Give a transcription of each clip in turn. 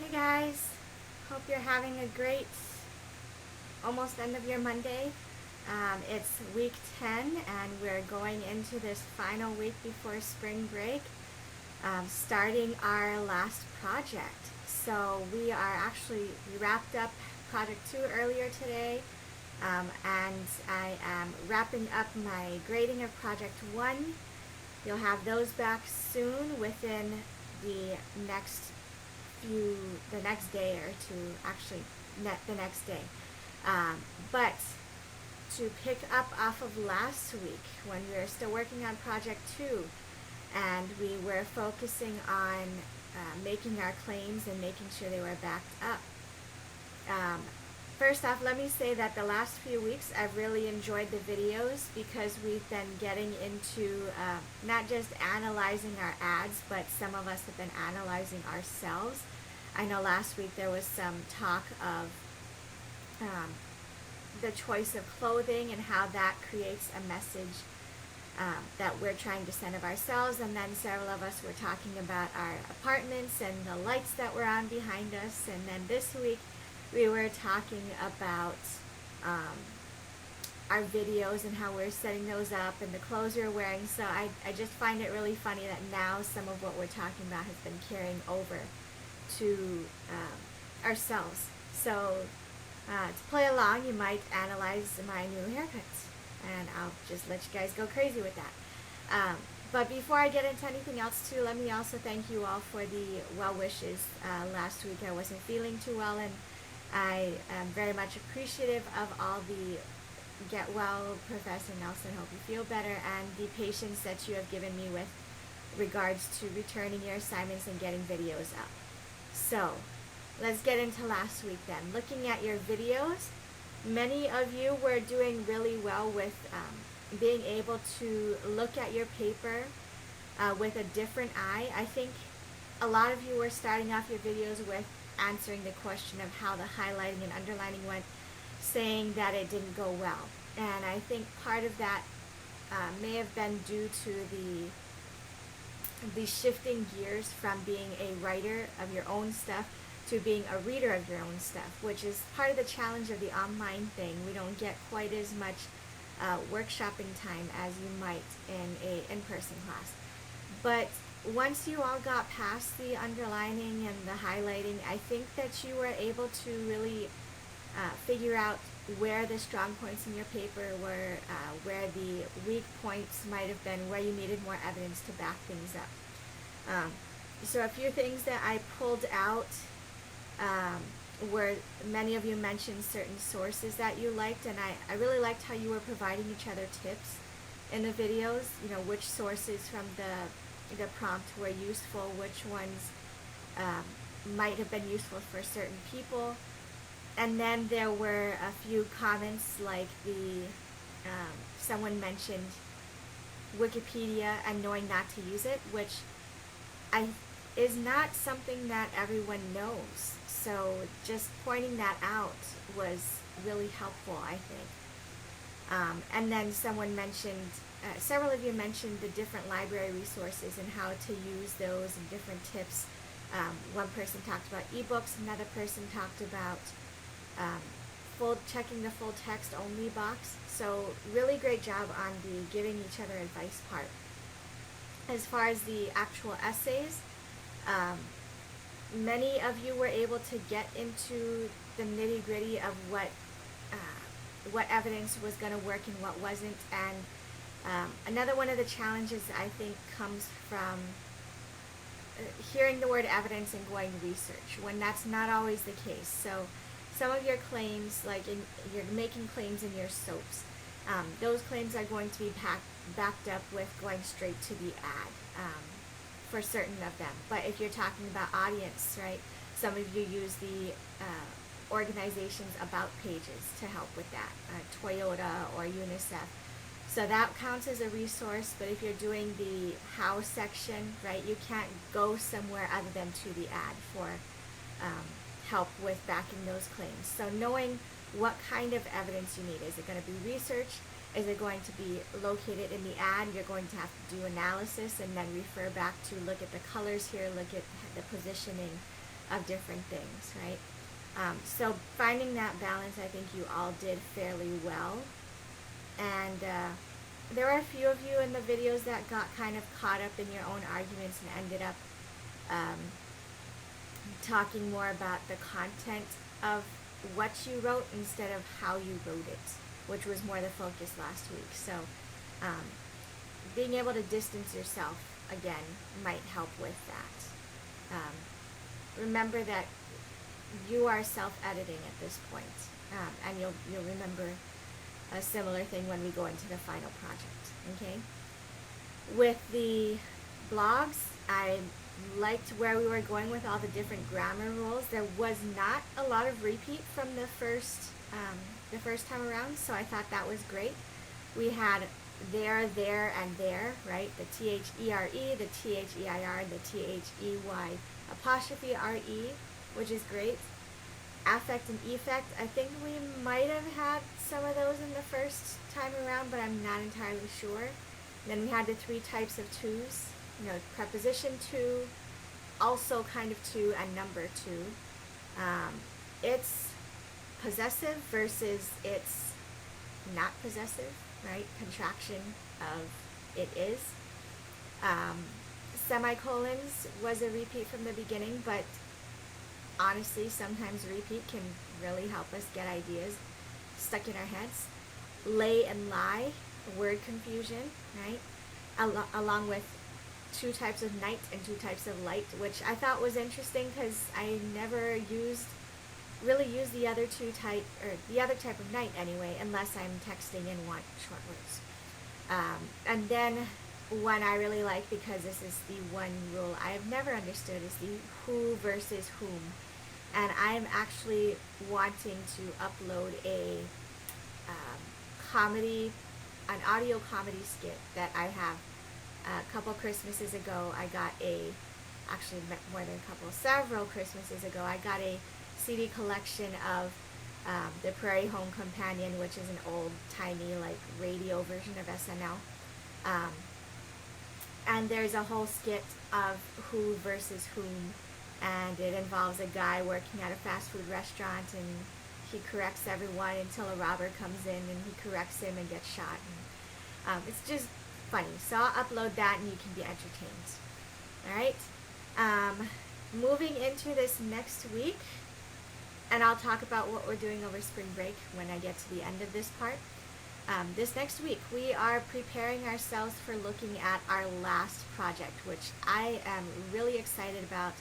Hey guys, hope you're having a great almost end of your Monday. It's week 10 and we're going into this final week before spring break, starting our last project. So we wrapped up project 2 earlier today, and I am wrapping up my grading of project 1. You'll have those back soon within the next the next day or two, actually, the next day. But to pick up off of last week when we were still working on project 2 and we were focusing on making our claims and making sure they were backed up. First off, let me say that the last few weeks I've really enjoyed the videos because we've been getting into not just analyzing our ads, but some of us have been analyzing ourselves. I know last week there was some talk of the choice of clothing and how that creates a message that we're trying to send of ourselves, and then several of us were talking about our apartments and the lights that were on behind us, and then this week we were talking about our videos and how we're setting those up and the clothes we're wearing. So I just find it really funny that now some of what we're talking about has been carrying over to ourselves. So to play along, you might analyze my new haircuts, and I'll just let you guys go crazy with that. But before I get into anything else too, let me also thank you all for the well wishes. Last week I wasn't feeling too well, and I am very much appreciative of all the get well, Professor Nelson, hope you feel better, and the patience that you have given me with regards to returning your assignments and getting videos up. So let's get into last week then. Looking at your videos, many of you were doing really well with being able to look at your paper with a different eye. I think a lot of you were starting off your videos with answering the question of how the highlighting and underlining went, saying that it didn't go well. And I think part of that may have been due to the shifting gears from being a writer of your own stuff to being a reader of your own stuff, which is part of the challenge of the online thing. We don't get quite as much workshopping time as you might in a in-person class. But once you all got past the underlining and the highlighting, I think that you were able to really figure out where the strong points in your paper were, where the weak points might have been, where you needed more evidence to back things up. So a few things that I pulled out were, many of you mentioned certain sources that you liked, and I really liked how you were providing each other tips in the videos, which sources from the prompt were useful, which ones might have been useful for certain people. And then there were a few comments like someone mentioned Wikipedia and knowing not to use it, which is not something that everyone knows. So just pointing that out was really helpful, I think. And then someone mentioned, several of you mentioned the different library resources and how to use those and different tips. One person talked about ebooks, another person talked about checking the full text only box. So really great job on the giving each other advice part. As far as the actual essays, many of you were able to get into the nitty-gritty of what evidence was going to work and what wasn't. And another one of the challenges I think comes from hearing the word evidence and going to research, when that's not always the case. So some of your claims, like you're making claims in your SOAPs, those claims are going to be backed up with going straight to the ad for certain of them. But if you're talking about audience, right, some of you use the organization's about pages to help with that, Toyota or UNICEF. So that counts as a resource, but if you're doing the how section, right, you can't go somewhere other than to the ad for help with backing those claims. So knowing what kind of evidence you need. Is it going to be research? Is it going to be located in the ad? You're going to have to do analysis and then refer back to look at the colors here, look at the positioning. of different things, right? So finding that balance, I think you all did fairly well. And there were a few of you in the videos that got kind of caught up in your own arguments and ended up um, talking more about the content of what you wrote instead of how you wrote it, which was more the focus last week. So um, being able to distance yourself again might help with that. Remember that you are self-editing at this point, and you'll remember a similar thing when we go into the final project. Okay. With the blogs, I liked where we were going with all the different grammar rules. There was not a lot of repeat from the first time around, so I thought that was great. We had there, and there, right? The THERE, the THEIR, the THEY apostrophe RE, which is great. Affect and effect, I think we might have had some of those in the first time around, but I'm not entirely sure. Then we had the 3 types of twos, preposition to, also kind of to, and number to. It's possessive versus it's not possessive, right? Contraction of it is. Semicolons was a repeat from the beginning, but honestly, sometimes repeat can really help us get ideas stuck in our heads. Lay and lie, word confusion, right? Along with 2 types of night and 2 types of light, which I thought was interesting because I never really use the other type of night anyway, unless I'm texting and want short words. And then one I really like, because this is the one rule I have never understood, is the who versus whom. And I'm actually wanting to upload an audio comedy skit that I have. A couple Christmases ago, I got more than a couple, several Christmases ago, I got a CD collection of the Prairie Home Companion, which is an old-timey, radio version of SNL. And there's a whole skit of who versus whom, and it involves a guy working at a fast food restaurant, and he corrects everyone until a robber comes in and he corrects him and gets shot. And it's just funny. So I'll upload that and you can be entertained. Alright? Moving into this next week, and I'll talk about what we're doing over spring break when I get to the end of this part. This next week, we are preparing ourselves for looking at our last project, which I am really excited about.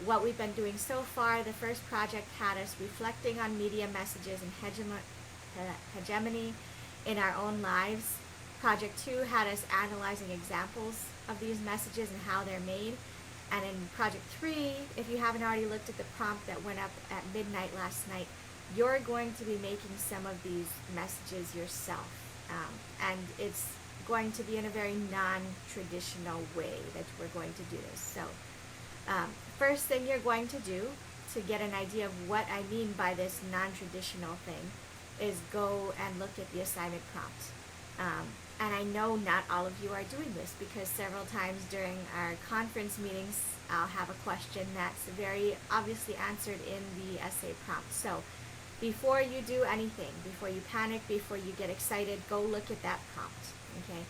What we've been doing so far. The first project had us reflecting on media messages and hegemony in our own lives. Project 2 had us analyzing examples of these messages and how they're made. And in Project 3, if you haven't already looked at the prompt that went up at midnight last night, you're going to be making some of these messages yourself. And it's going to be in a very non-traditional way that we're going to do this. So first thing you're going to do to get an idea of what I mean by this non-traditional thing is go and look at the assignment prompt. And I know not all of you are doing this, because several times during our conference meetings, I'll have a question that's very obviously answered in the essay prompt. So before you do anything, before you panic, before you get excited, go look at that prompt, okay?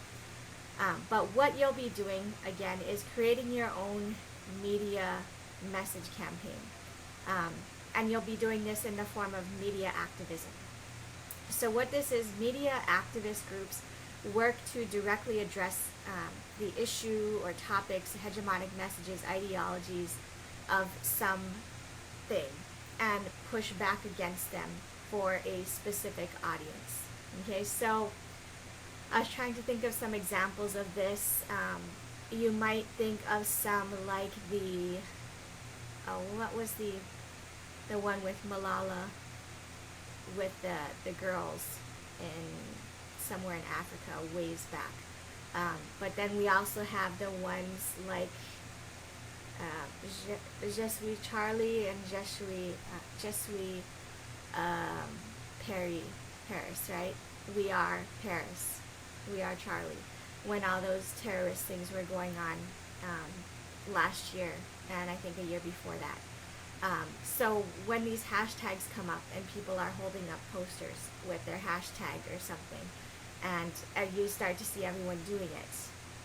But what you'll be doing, again, is creating your own media message campaign. And you'll be doing this in the form of media activism. So what this is, media activist groups work to directly address the issue or topics, hegemonic messages, ideologies of some thing, and push back against them for a specific audience. Okay, so I was trying to think of some examples of this. You might think of some like what was the one with Malala, with the girls somewhere in Africa, ways back. But then we also have the ones like Je suis Charlie and Je suis Paris, right? We are Paris. We are Charlie. When all those terrorist things were going on last year, and I think a year before that. So when these hashtags come up and people are holding up posters with their hashtag or something, and you start to see everyone doing it,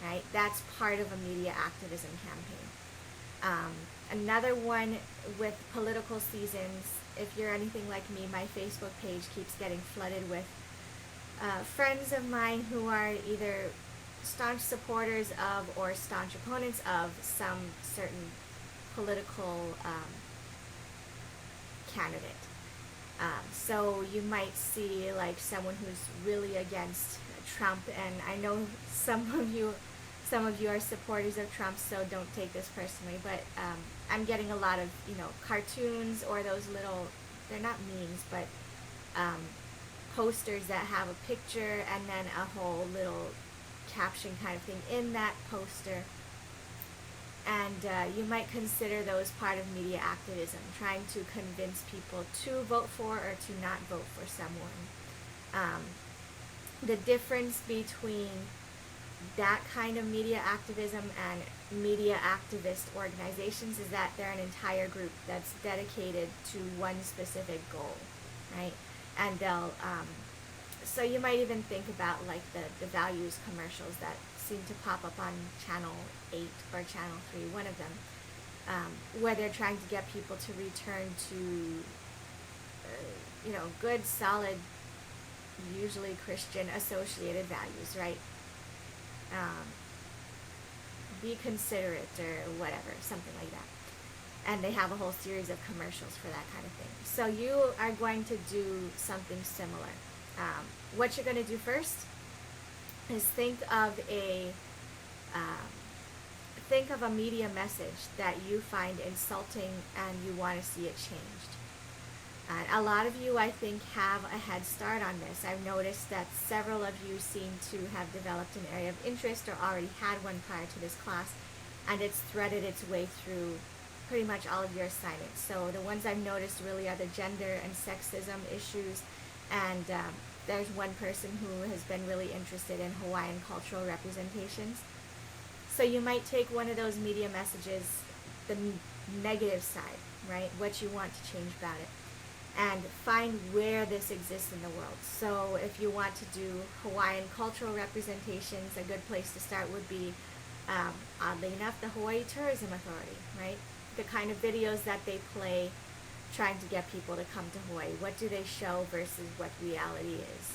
right? That's part of a media activism campaign. Another one with political seasons, if you're anything like me, my Facebook page keeps getting flooded with friends of mine who are either staunch supporters of or staunch opponents of some certain political candidate. So you might see like someone who's really against Trump, and I know some of you are supporters of Trump, so don't take this personally, but I'm getting a lot of, cartoons or those little, they're not memes, but posters that have a picture and then a whole little caption kind of thing in that poster. And you might consider those part of media activism, trying to convince people to vote for or to not vote for someone. The difference between that kind of media activism and media activist organizations is that they're an entire group that's dedicated to one specific goal, right? And they'll, so you might even think about like the values commercials that seem to pop up on Channel 8 or Channel 3, one of them, where they're trying to get people to return to, good, solid, usually Christian associated values, right? Be considerate or whatever, something like that. And they have a whole series of commercials for that kind of thing. So you are going to do something similar. What you're going to do first is think of a media message that you find insulting and you want to see it changed. A lot of you, I think, have a head start on this. I've noticed that several of you seem to have developed an area of interest or already had one prior to this class, and it's threaded its way through pretty much all of your assignments. So the ones I've noticed really are the gender and sexism issues, and there's one person who has been really interested in Hawaiian cultural representations. So you might take one of those media messages, the negative side, right, what you want to change about it, and find where this exists in the world. So if you want to do Hawaiian cultural representations, a good place to start would be, oddly enough, the Hawaii Tourism Authority, right? The kind of videos that they play trying to get people to come to Hawaii. What do they show versus what reality is?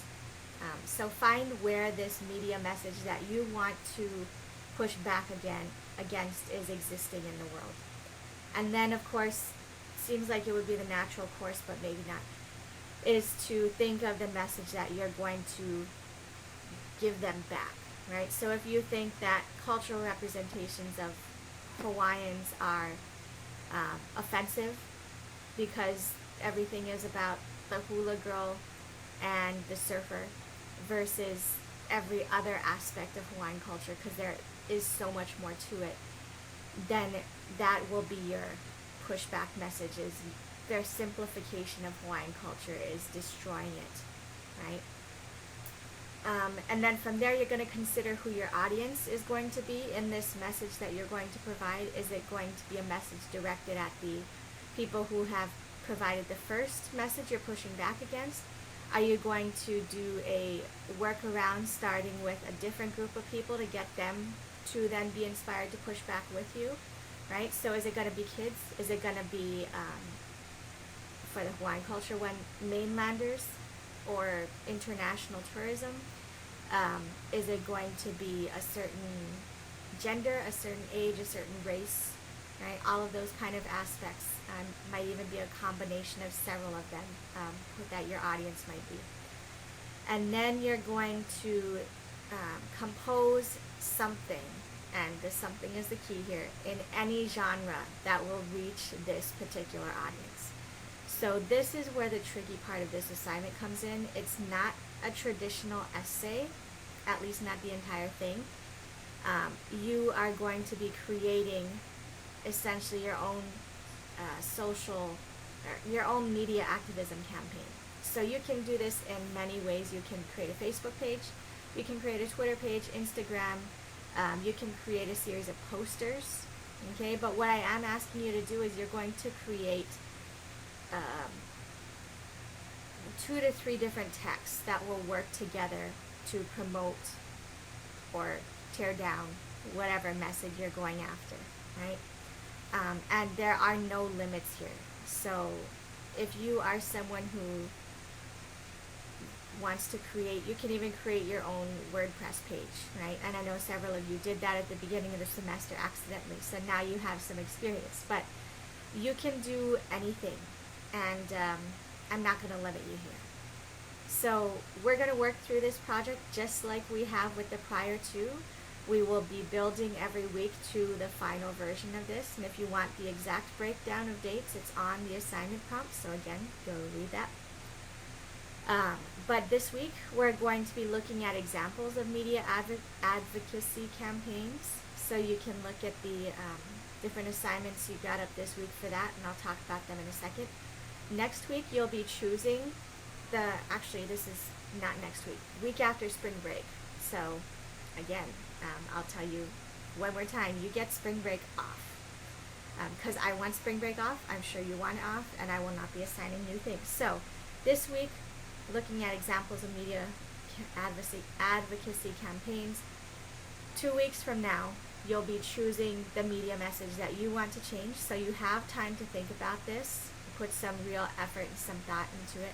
So find where this media message that you want to push back against is existing in the world. And then, of course, seems like it would be the natural course, but maybe not, is to think of the message that you're going to give them back, right? So if you think that cultural representations of Hawaiians are offensive because everything is about the hula girl and the surfer versus every other aspect of Hawaiian culture, because there is so much more to it, then that will be your pushback message, is their simplification of Hawaiian culture is destroying it, right? And then from there, you're going to consider who your audience is going to be in this message that you're going to provide. Is it going to be a message directed at the people who have provided the first message you're pushing back against? Are you going to do a workaround starting with a different group of people to get them to then be inspired to push back with you, right? So is it going to be kids? Is it going to be, for the Hawaiian culture one, mainlanders or international tourism? Is it going to be a certain gender, a certain age, a certain race, right? All of those kind of aspects might even be a combination of several of them that your audience might be. And then you're going to compose something, and the something is the key here, in any genre that will reach this particular audience. So this is where the tricky part of this assignment comes in. It's not a traditional essay, at least not the entire thing. You are going to be creating essentially your own your own media activism campaign. So you can do this in many ways. You can create a Facebook page, you can create a Twitter page, Instagram, you can create a series of posters, Okay, but what I am asking you to do is you're going to create 2 to 3 different texts that will work together to promote or tear down whatever message you're going after, right? And there are no limits here. So if you are someone who wants to create, you can even create your own WordPress page, right? And I know several of you did that at the beginning of the semester accidentally, so now you have some experience. But you can do anything, and I'm not going to limit you here. So we're going to work through this project just like we have with the prior two. We will be building every week to the final version of this, and if you want the exact breakdown of dates, it's on the assignment prompt, so again, go read that. But this week, we're going to be looking at examples of media advocacy campaigns, so you can look at the different assignments you got up this week for that, and I'll talk about them in a second. Next week, you'll be choosing actually this is not next week after spring break. So again, I'll tell you one more time, you get spring break off. Because I want spring break off, I'm sure you want it off, and I will not be assigning new things. So this week, looking at examples of media advocacy campaigns. 2 weeks from now, you'll be choosing the media message that you want to change, so you have time to think about this, put some real effort and some thought into it.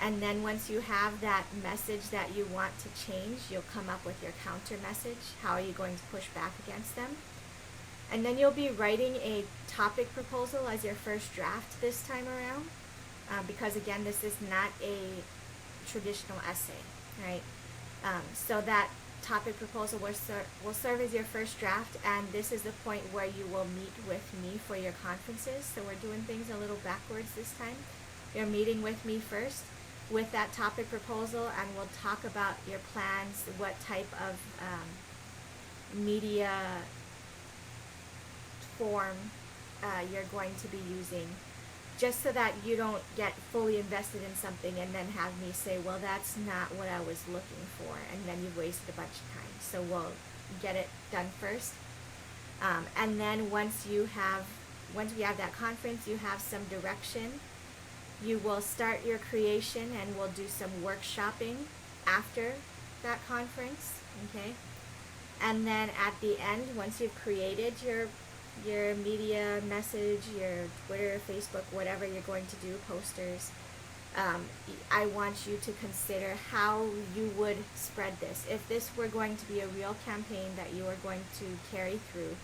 And then once you have that message that you want to change, you'll come up with your counter message. How are you going to push back against them? And then you'll be writing a topic proposal as your first draft this time around, because again, this is not a traditional essay, right? So that topic proposal will serve as your first draft, and this is the point where you will meet with me for your conferences. So we're doing things a little backwards this time. You're meeting with me first with that topic proposal, and we'll talk about your plans, what type of media form you're going to be using, just so that you don't get fully invested in something and then have me say, well, that's not what I was looking for, and then you've wasted a bunch of time. So we'll get it done first. And then once we have that conference, you have some direction. You will start your creation, and we'll do some workshopping after that conference, okay? And then at the end, once you've created your media message, your Twitter, Facebook, whatever you're going to do, posters, I want you to consider how you would spread this. If this were going to be a real campaign that you are going to carry through,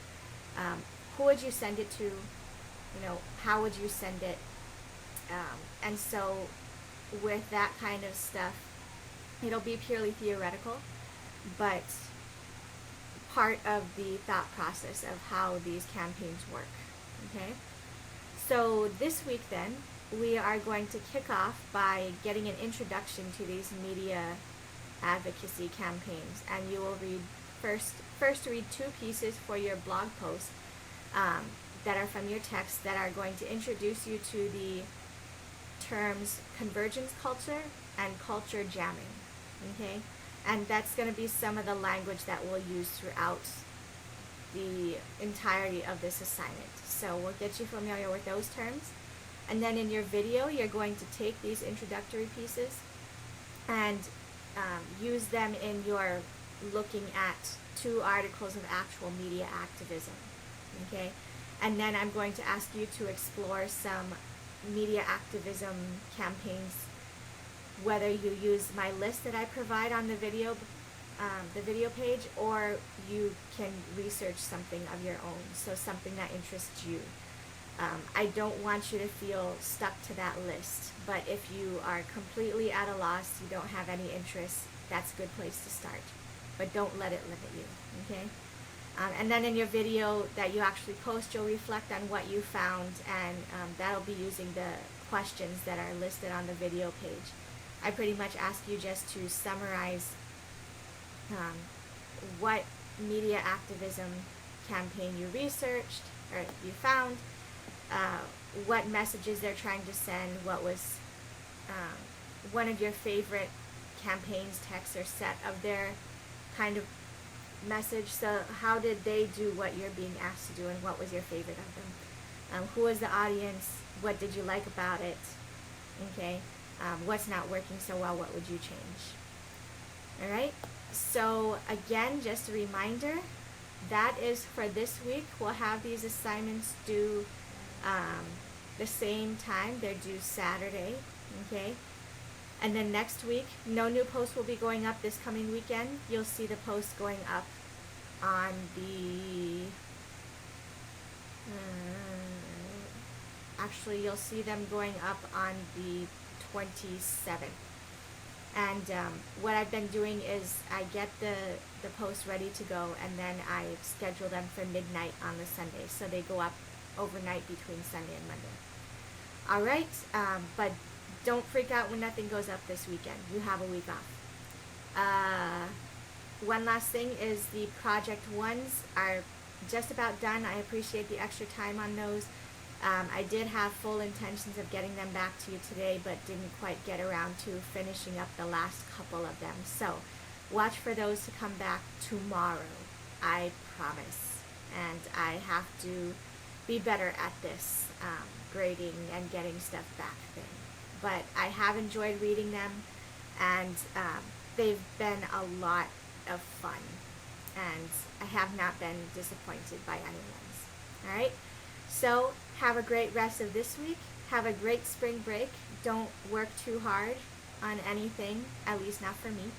who would you send it to? You know, how would you send it? And so with that kind of stuff, it'll be purely theoretical, but part of the thought process of how these campaigns work, okay? So this week then, we are going to kick off by getting an introduction to these media advocacy campaigns, and you will first read 2 pieces for your blog post that are from your text that are going to introduce you to the terms convergence culture and culture jamming, okay? And that's going to be some of the language that we'll use throughout the entirety of this assignment. So we'll get you familiar with those terms. And then in your video, you're going to take these introductory pieces and use them in your looking at 2 articles of actual media activism, okay? And then I'm going to ask you to explore some media activism campaigns, whether you use my list that I provide on the video page, or you can research something of your own, so something that interests you. I don't want you to feel stuck to that list, but if you are completely at a loss, you don't have any interest, that's a good place to start. But don't let it limit you, okay? And then in your video that you actually post, you'll reflect on what you found, and that'll be using the questions that are listed on the video page. I pretty much ask you just to summarize what media activism campaign you researched or you found, what messages they're trying to send, what was one of your favorite campaigns, text, or set of their kind of message. So how did they do what you're being asked to do, and what was your favorite of them? Who was the audience? What did you like about it? Okay. What's not working so well? What would you change? All right. So again, just a reminder, that is for this week. We'll have these assignments due the same time. They're due Saturday. Okay. And then next week, no new posts will be going up this coming weekend. You'll see the posts going up on the, actually you'll see them going up on the 27th. And what I've been doing is I get the posts ready to go, and then I schedule them for midnight on the Sunday. So they go up overnight between Sunday and Monday. All right, but don't freak out when nothing goes up this weekend. You have a week off. One last thing is the project ones are just about done. I appreciate the extra time on those. I did have full intentions of getting them back to you today, but didn't quite get around to finishing up the last couple of them. So watch for those to come back tomorrow, I promise. And I have to be better at this grading and getting stuff back thing. But I have enjoyed reading them, and they've been a lot of fun, and I have not been disappointed by anyone's. All right, so have a great rest of this week. Have a great spring break. Don't work too hard on anything, at least not for me.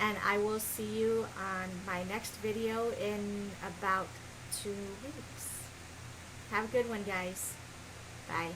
And I will see you on my next video in about 2 weeks. Have a good one, guys. Bye.